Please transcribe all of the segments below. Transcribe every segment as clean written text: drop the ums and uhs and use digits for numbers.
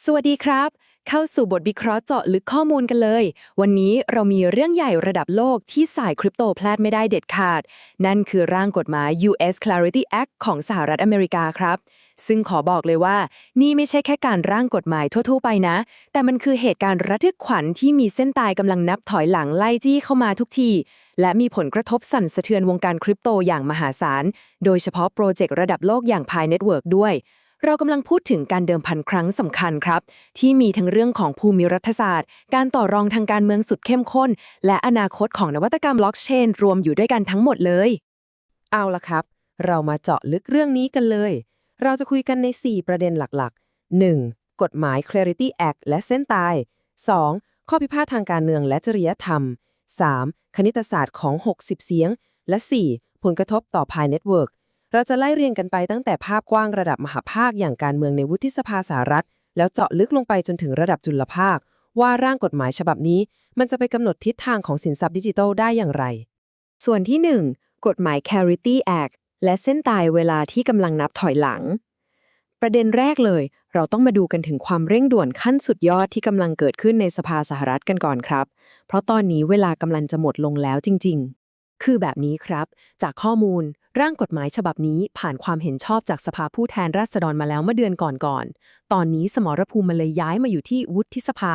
สวัสดีครับ เข้าสู่บทวิเคราะห์เจาะลึกข้อมูลกันเลย วันนี้เรามีเรื่องใหญ่ระดับโลกที่สายคริปโตพลาดไม่ได้เด็ดขาด นั่นคือร่างกฎหมาย U.S. Clarity Act ของสหรัฐอเมริกาครับ ซึ่งขอบอกเลยว่านี่ไม่ใช่แค่การร่างกฎหมายทั่วๆไปนะ แต่มันคือเหตุการณ์ระทึกขวัญที่มีเส้นตายกำลังนับถอยหลังไล่จี้เข้ามาทุกที และมีผลกระทบสั่นสะเทือนวงการคริปโตอย่างมหาศาล โดยเฉพาะโปรเจกต์ระดับโลกอย่าง Pi Network ด้วย เรากำลังพูดถึงการเดิมพันครั้งสำคัญครับที่มีทั้งเรื่องของภูมิรัฐศาสตร์การต่อรองทางการเมืองสุดเข้มข้นและอนาคตของนวัตกรรมบล็อกเชนรวมอยู่ด้วยกันทั้งหมดเลยเอาละครับ เรามาเจาะลึกเรื่องนี้กันเลย เราจะคุยกันใน 4 ประเด็นหลักๆ 1. กฎหมาย Clarity Act และเส้นตาย 2. ข้อพิพาททางการเมืองและจริยธรรม 3. คณิตศาสตร์ของ 60 เสียง และ 4. ผลกระทบต่อ Pi Network เราจะไล่เรียงกันไปตั้งแต่ภาพกว้างระดับมหาภาคอย่างการเมืองในวุฒิสภาสหรัฐ แล้วเจาะลึกลงไปจนถึงระดับจุลภาค ว่าร่างกฎหมายฉบับนี้มันจะไปกำหนดทิศทางของสินทรัพย์ดิจิทัลได้อย่างไร ส่วนที่ 1. กฎหมาย Clarity Act และเส้นตายเวลาที่กำลังนับถอยหลังประเด็นแรกเลยเราต้องมาดูกันถึงความเร่งด่วนขั้นสุดยอดที่กำลังเกิดขึ้นในสภาสหรัฐกันก่อนครับเพราะตอนนี้เวลากำลังจะหมดลงแล้วจริงๆคือแบบนี้ครับจากข้อมูลร่างกฎหมายฉบับนี้ผ่านความเห็นชอบจากสภาผู้แทนราษฎรมาแล้วเมื่อเดือนก่อนตอนนี้สมรภูมิมันเลยย้ายมาอยู่ที่วุฒิสภา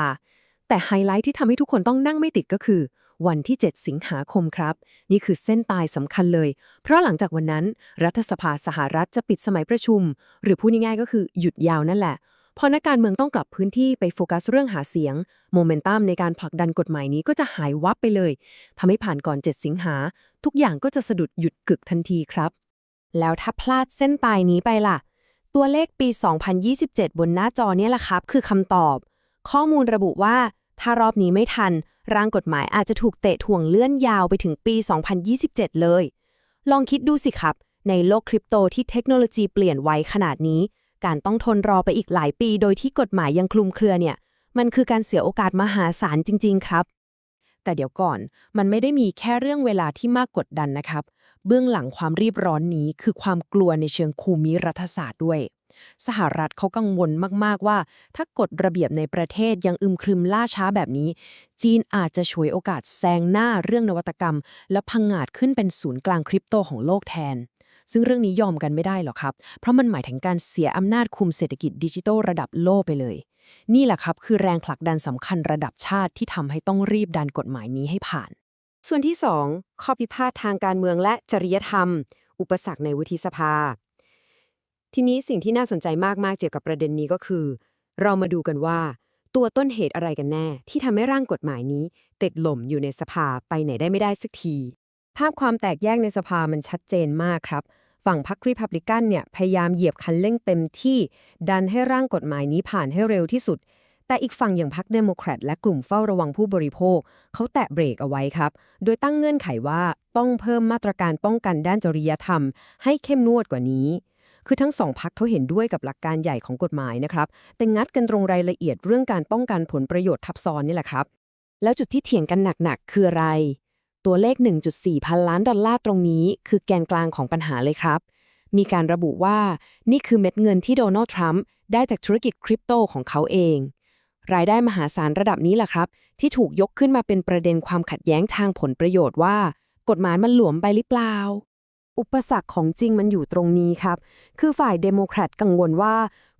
แต่ไฮไลท์ที่ทำให้ทุกคนต้องนั่งไม่ติดก็คือวันที่ 7 สิงหาคมครับนี่คือเส้นตายสำคัญเลยเพราะหลังจากวันนั้นรัฐสภาสหรัฐจะปิดสมัยประชุมหรือพูดง่ายๆก็คือหยุดยาวนั่นแหละพอนักการเมืองต้องกลับพื้นที่ไปโฟกัสเรื่องหาเสียงโมเมนตัมในการผลักดันกฎหมายนี้ก็จะหายวับไปเลยทำให้ผ่านก่อน 7 สิงหาทุกอย่างก็จะสะดุดหยุดกึกทันทีครับแล้วถ้าพลาดเส้นตายนี้ไปล่ะตัวเลขปี 2027 บนหน้าจอเนี่ยแหละครับคือคำตอบข้อมูลระบุว่าถ้ารอบนี้ไม่ทันร่างกฎหมายอาจจะถูกเตะถ่วงเลื่อนยาวไปถึงปี 2027 เลย ลองคิดดูสิครับ ในโลกคริปโตที่เทคโนโลยีเปลี่ยนไวขนาดนี้ การต้องทนรอไปอีกหลายปีโดยที่กฎหมายยังคลุมเครือเนี่ย มันคือการเสียโอกาสมหาศาลจริงๆครับ แต่เดี๋ยวก่อน มันไม่ได้มีแค่เรื่องเวลาที่มากกดดันนะครับ เบื้องหลังความรีบร้อนนี้คือความกลัวในเชิงภูมิรัฐศาสตร์ด้วย สหรัฐเขากังวลมากๆว่าถ้ากฎระเบียบในประเทศยังอึมครึมล่าช้าแบบนี้จีนอาจจะฉวยโอกาสแซงหน้าเรื่องนวัตกรรมและพังงาดขึ้นเป็นศูนย์กลางคริปโตของโลกแทนซึ่งเรื่องนี้ยอมกันไม่ได้หรอกครับเพราะมันหมายถึงการเสียอำนาจคุมเศรษฐกิจดิจิทัลระดับโลกไปเลยนี่แหละครับคือแรงผลักดันสำคัญระดับชาติที่ทำให้ต้องรีบดันกฎหมายนี้ให้ผ่านส่วนที่ 2. ข้อพิพาททางการเมืองและจริยธรรม อุปสรรคในวุฒิสภาทีนี้สิ่งที่น่าสนใจมากๆเกี่ยวกับประเด็นนี้ก็คือเรามาดูกันว่าตัวต้นเหตุอะไรกันแน่ที่ทำให้ร่างกฎหมายนี้ติดหล่มอยู่ในสภาไปไหนได้ไม่ได้สักทีภาพความแตกแยกในสภามันชัดเจนมากครับฝั่งพรรครีพับลิกันเนี่ยพยายามเหยียบคันเร่งเต็มที่ดันให้ร่างกฎหมายนี้ผ่านให้เร็วที่สุดแต่อีกฝั่งอย่างพรรคเดโมแครตและกลุ่มเฝ้าระวังผู้บริโภคเขาแตะเบรกเอาไว้ครับโดยตั้งเงื่อนไขว่าต้องเพิ่มมาตรการป้องกันด้านจริยธรรมให้เข้มงวดกว่านี้คือทั้งสองพรรคเขาเห็นด้วยกับหลักการใหญ่ของกฎหมายนะครับแต่งัดกันตรงรายละเอียดเรื่องการป้องกันผลประโยชน์ทับซ้อนนี่แหละครับแล้วจุดที่เถียงกันหนักๆคืออะไรตัวเลข 1.4 พันล้านดอลลาร์ตรงนี้คือแกนกลางของปัญหาเลยครับมีการระบุว่านี่คือเม็ดเงินที่โดนัลด์ทรัมป์ได้จากธุรกิจคริปโตของเขาเองรายได้มหาศาลระดับนี้แหละครับที่ถูกยกขึ้นมาเป็นประเด็นความขัดแย้งทางผลประโยชน์ว่ากฎหมายมันหลวมไปหรือเปล่าอุปสรรคของจริงมันอยู่ตรงนี้ครับคือฝ่ายเดโมแครตกังวลว่า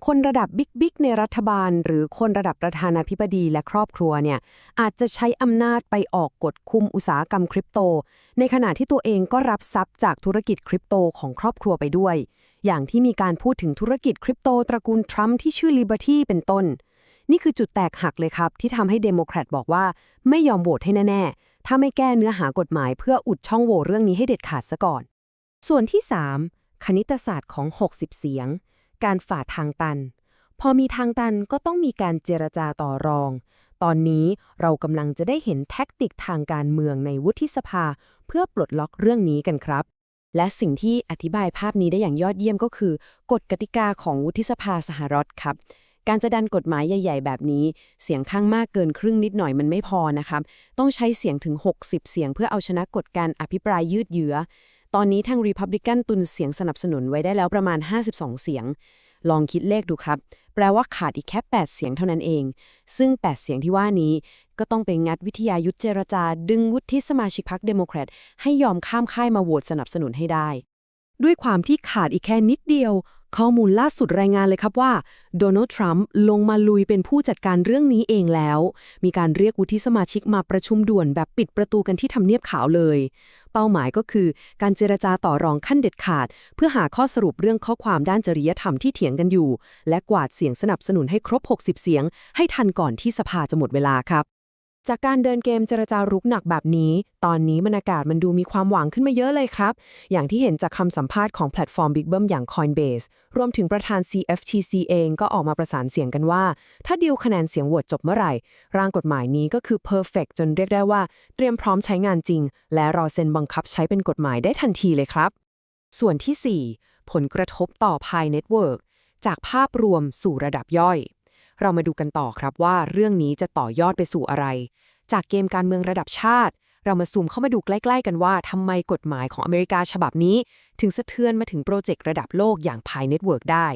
คนระดับบิ๊กๆในรัฐบาลหรือคนระดับประธานาธิบดีและครอบครัวเนี่ยอาจจะใช้อำนาจไปออกกฎคุมอุตสาหกรรมคริปโตในขณะที่ตัวเองก็รับทรัพย์จากธุรกิจคริปโตของครอบครัวไปด้วยอย่างที่มีการพูดถึงธุรกิจคริปโตตระกูลทรัมป์ที่ชื่อ Liberty เป็นต้นนี่คือจุดแตกหักเลยครับที่ทำให้เดโมแครตบอกว่าไม่ยอมโหวตให้แน่ๆถ้าไม่แก้เนื้อหากฎหมายเพื่ออุดช่องโหว่เรื่องนี้ให้เด็ดขาดซะก่อนส่วนที่ 3. คณิตศาสตร์ของ 60 เสียงการฝ่าทางตันพอมีทางตันก็ต้องมีการเจรจาต่อรองตอนนี้เรากำลังจะได้เห็นแท็กติกทางการเมืองในวุฒิสภาเพื่อปลดล็อกเรื่องนี้กันครับและสิ่งที่อธิบายภาพนี้ได้อย่างยอดเยี่ยมก็คือกฎกติกาของวุฒิสภาสหรัฐครับการจะดันกฎหมายใหญ่ๆแบบนี้เสียงข้างมากเกินครึ่งนิดหน่อยมันไม่พอนะครับต้องใช้เสียงถึง 60 เสียงเพื่อเอาชนะกฎการอภิปรายยืดเยื้อตอนนี้ทาง Republican ตุนเสียงสนับสนุนไว้ได้แล้วประมาณ 52 เสียงลองคิดเลขดูครับ แปลว่าขาดอีกแค่8เสียงเท่านั้นเองซึ่ง8เสียงที่ว่านี้ก็ต้องไปงัดวิทยายุทธเจรจาดึงวุฒิสมาชิกพรรคเดโมแครตให้ยอมข้ามค่ายมาโหวตสนับสนุนให้ได้ด้วยความที่ขาดอีกแค่นิดเดียวข้อมูลล่าสุดรายงานเลยครับว่าโดนัลด์ทรัมป์ลงมาลุยเป็นผู้จัดการเรื่องนี้เองแล้วมีการเรียกวุฒิสมาชิกมาประชุมด่วนแบบปิดประตูกันที่ทำเนียบขาวเลยเป้าหมายก็คือการเจรจาต่อรองขั้นเด็ดขาดเพื่อหาข้อสรุปเรื่องข้อความด้านจริยธรรมที่เถียงกันอยู่และกวาดเสียงสนับสนุนให้ครบ60เสียงให้ทันก่อนที่สภาจะหมดเวลาครับจากการเดินเกมเจรจารุกหนักแบบนี้ตอนนี้บรรยากาศมันดูมีความหวังขึ้นมาเยอะเลยครับอย่างที่เห็นจากคำสัมภาษณ์ของแพลตฟอร์ม Big Bum อย่าง Coinbase รวมถึงประธาน CFTC เองก็ออกมาประสานเสียงกันว่าถ้าดีลคะแนนเสียงโหวตจบเมื่อไหร่ร่างกฎหมายนี้ก็คือ perfect จนเรียกได้ว่าเตรียมพร้อมใช้งานจริงและรอเซ็นบังคับใช้เป็นกฎหมายได้ทันทีเลยครับส่วนที่ 4 ผลกระทบต่อ Pi Network จากภาพรวมสู่ระดับย่อยเรามาดูกันต่อครับว่าเรื่องนี้จะต่อยอดไปสู่อะไรจากเกมการเมืองระดับชาติเรามาซูมเข้ามาดูใกล้ๆกันว่าทำไมกฎหมายของอเมริกาฉบับนี้ถึงสะเทือนมาถึงโปรเจกต์ระดับโลกอย่าง Pi Network ได้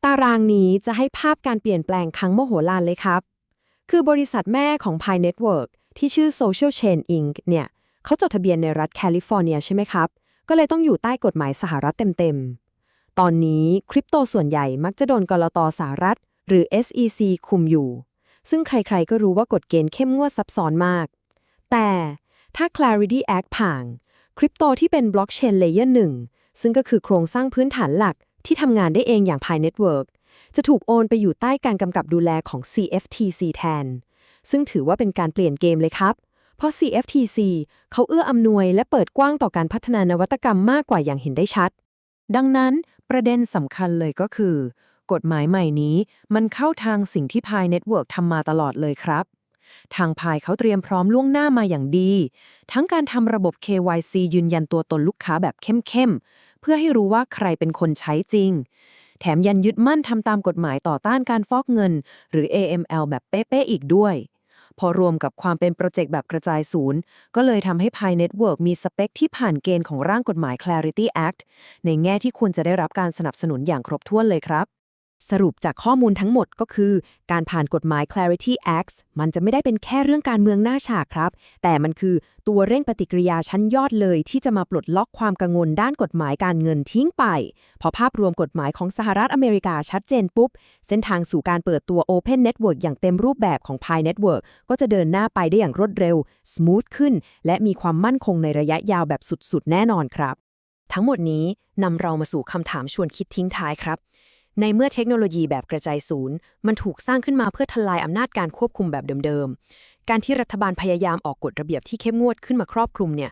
ตารางนี้จะให้ภาพการเปลี่ยนแปลงครั้งมโหฬารเลยครับคือบริษัทแม่ของ Pi Network ที่ชื่อ Social Chain Inc. เนี่ยเขาจดทะเบียนในรัฐแคลิฟอร์เนียใช่ไหมครับก็เลยต้องอยู่ใต้กฎหมายสหรัฐเต็มๆตอนนี้คริปโตส่วนใหญ่มักจะโดนกลต.สหรัฐหรือ SEC คุมอยู่ซึ่งใครๆก็รู้ว่ากฎเกณฑ์เข้มงวดซับซ้อนมากแต่ถ้า Clarity Act ผ่านคริปโตที่เป็น Blockchain Layer 1ซึ่งก็คือโครงสร้างพื้นฐานหลักที่ทำงานได้เองอย่าง Pi Network จะถูกโอนไปอยู่ใต้การกำกับดูแลของ CFTC แทนซึ่งถือว่าเป็นการเปลี่ยนเกมเลยครับเพราะ CFTC เขาเอื้ออำนวยและเปิดกว้างต่อการพัฒนานวัตกรรมมากกว่าอย่างเห็นได้ชัดดังนั้นประเด็นสำคัญเลยก็คือกฎหมายใหม่นี้มันเข้าทางสิ่งที่ Pi Network ทำมาตลอดเลยครับทาง Pi เขาเตรียมพร้อมล่วงหน้ามาอย่างดี ทั้งการทำระบบ KYC ยืนยันตัวตนลูกค้าแบบเข้มๆเพื่อให้รู้ว่าใครเป็นคนใช้จริงแถมยันยึดมั่นทำตามกฎหมายต่อต้านการฟอกเงินหรือ AML แบบเป๊ะๆอีกด้วยพอรวมกับความเป็นโปรเจกต์แบบกระจายศูนย์ก็เลยทำให้ Pi Network มีสเปคที่ผ่านเกณฑ์ของร่างกฎหมาย Clarity Act ในแง่ที่ควรจะได้รับการสนับสนุนอย่างครบถ้วนเลยครับสรุปจากข้อมูลทั้งหมดก็คือการผ่านกฎหมาย Clarity Act มันจะไม่ได้เป็นแค่เรื่องการเมืองหน้าฉากครับแต่มันคือตัวเร่งปฏิกิริยาชั้นยอดเลยที่จะมาปลดล็อกความกังวลด้านกฎหมายการเงินทิ้งไปพอภาพรวมกฎหมายของสหรัฐอเมริกาชัดเจนปุ๊บเส้นทางสู่การเปิดตัว Open Network อย่างเต็มรูปแบบของ Pi Network ก็จะเดินหน้าไปได้อย่างรวดเร็ว smooth ขึ้นและมีความมั่นคงในระยะยาวแบบสุดๆแน่นอนครับทั้งหมดนี้นำเรามาสู่คำถามชวนคิดทิ้งท้ายครับในเมื่อเทคโนโลยีแบบกระจายศูนย์มันถูกสร้างขึ้นมาเพื่อทลายอำนาจการควบคุมแบบเดิมๆการที่รัฐบาลพยายามออกกฎระเบียบที่เข้มงวดขึ้นมาครอบคลุมเนี่ย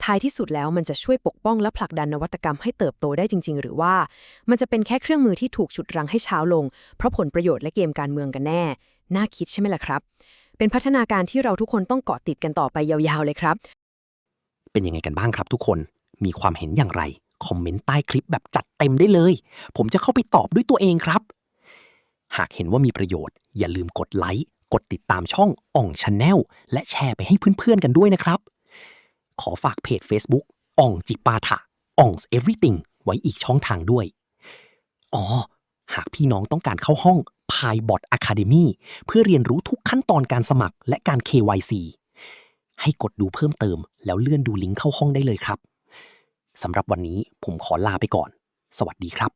ท้ายที่สุดแล้วมันจะช่วยปกป้องและผลักดันนวัตกรรมให้เติบโตได้จริงๆหรือว่ามันจะเป็นแค่เครื่องมือที่ถูกฉุดรั้งให้ช้าลงเพราะผลประโยชน์และเกมการเมืองกันแน่น่าคิดใช่ไหมล่ะครับเป็นพัฒนาการที่เราทุกคนต้องเกาะติดกันต่อไปยาวๆเลยครับเป็นยังไงกันบ้างครับทุกคนมีความเห็นอย่างไรคอมเมนต์ใต้คลิปแบบจัดเต็มได้เลย ผมจะเข้าไปตอบด้วยตัวเองครับ หากเห็นว่ามีประโยชน์อย่าลืมกดไลค์ กดติดตามช่องอ่อง Channel และแชร์ไปให้เพื่อนๆกันด้วยนะครับ ขอฝากเพจ Facebook อ่องจิปาถะอ่อง Everything ไว้อีกช่องทางด้วย อ๋อ หากพี่น้องต้องการเข้าห้อง PiBot Academy เพื่อเรียนรู้ทุกขั้นตอนการสมัครและการ KYC ให้กดดูเพิ่มเติมแล้วเลื่อนดูลิงก์เข้าห้องได้เลยครับ สำหรับวันนี้ผมขอลาไปก่อน สวัสดีครับ